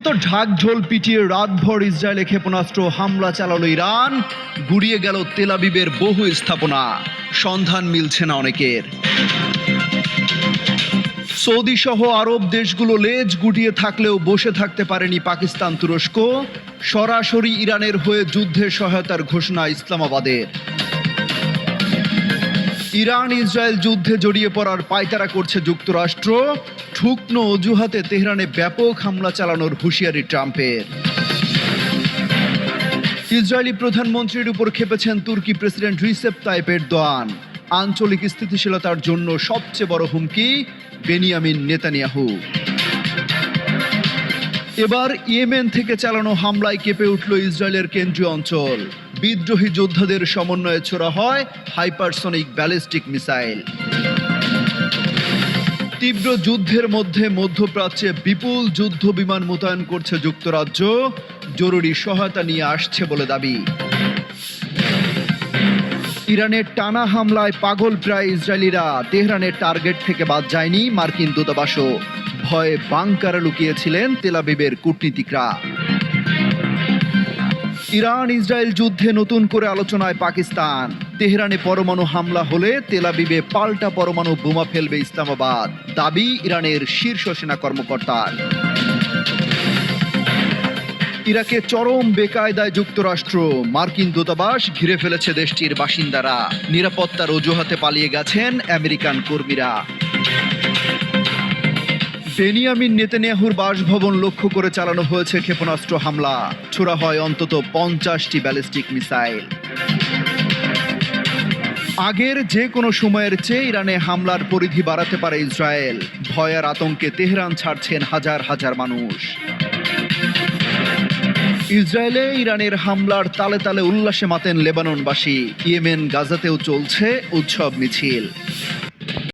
তো ঢাকঢোল পিটিয়ে রাতভর ইসরায়েলে ক্ষেপণাস্ত্র হামলা চালালো ইরান, গুড়িয়ে গেল তেল আবিবের বহু স্থাপনা, সন্ধান মিলছে না অনেকের। সৌদি সহ আরব দেশগুলো লেজ গুটিয়ে থাকলেও বসে থাকতে পারেনি পাকিস্তান তুরস্ক, সরাসরি ইরানের হয়ে যুদ্ধে সহায়তার ঘোষণা ইসলামাবাদের। ইরান ইসরায়েল যুদ্ধে জড়িয়ে পড়ার পায়তারা করছে যুক্তরাষ্ট্র, ঠুকনো অজুহাতে তেহরানে ব্যাপক হামলা চালানোর হুঁশিয়ারি ট্রাম্পের। ইসরায়েলি প্রধানমন্ত্রীর উপর ক্ষেপেছেন তুর্কি প্রেসিডেন্ট রিসেপ তাইপ এরদোয়ান, আঞ্চলিক স্থিতিশীলতার জন্য সবচেয়ে বড় হুমকি বেনিয়ামিন নেতানিয়াহু। এবার ইয়েমেন থেকে চালানো হামলায় কেঁপে উঠল ইসরায়েলের কেন্দ্রীয় অঞ্চল, বিদ্রোহী যোদ্ধাদের সমন্বয়ে ছোড়া হয় হাইপারসনিক ব্যালিস্টিক মিসাইল। তীব্র যুদ্ধের মধ্যে মধ্যপ্রাচ্যে বিপুল যুদ্ধ বিমান মোতায়েন করছে যুক্তরাজ্য, জরুরি সহায়তা নিয়ে আসছে বলে দাবি। ইরানের টানা হামলায় পাগল প্রায় ইসরায়েলিরা, তেহরানের টার্গেট থেকে বাদ যায়নি মার্কিন দূতাবাসও, ভয়ে বাংকারে লুকিয়েছিলেন তেল আবিবের কূটনীতিকরা। ইরান ইসরায়েল যুদ্ধে নতুন করে আলোচনায় পাকিস্তান, তেহরানে পরমাণু হামলা হলে তেল আবিবে পাল্টা পরমাণু বোমা ফেলবে ইসলামাবাদ, দাবি ইরানের শীর্ষ সেনা কর্মকর্তার। ইরাকে চরম বেকায়দায় যুক্তরাষ্ট্র, মার্কিন দূতাবাস ঘিরে ফেলেছে দেশটির বাসিন্দারা, নিরাপত্তার অজুহাতে পালিয়ে গেছেন আমেরিকান কর্মীরা। বেনিয়ামিন নেতানিয়াহুর বাসভবন লক্ষ্য করে চালানো হয়েছে ক্ষেপণাস্ত্র হামলা, ছোড়া হয় অন্তত 50টি ব্যালিস্টিক মিসাইল। আগের যে কোনো সময়ের চেয়ে ইরানে হামলার পরিধি বাড়াতে পারে ইসরায়েল, ভয়ের আতঙ্কে তেহরান ছাড়ছেন হাজার হাজার মানুষ। ইসরায়েলে ইরানের হামলার তালে তালে উল্লাসে মাতেন লেবাননবাসী, ইয়েমেন গাজাতেও চলছে উৎসব মিছিল।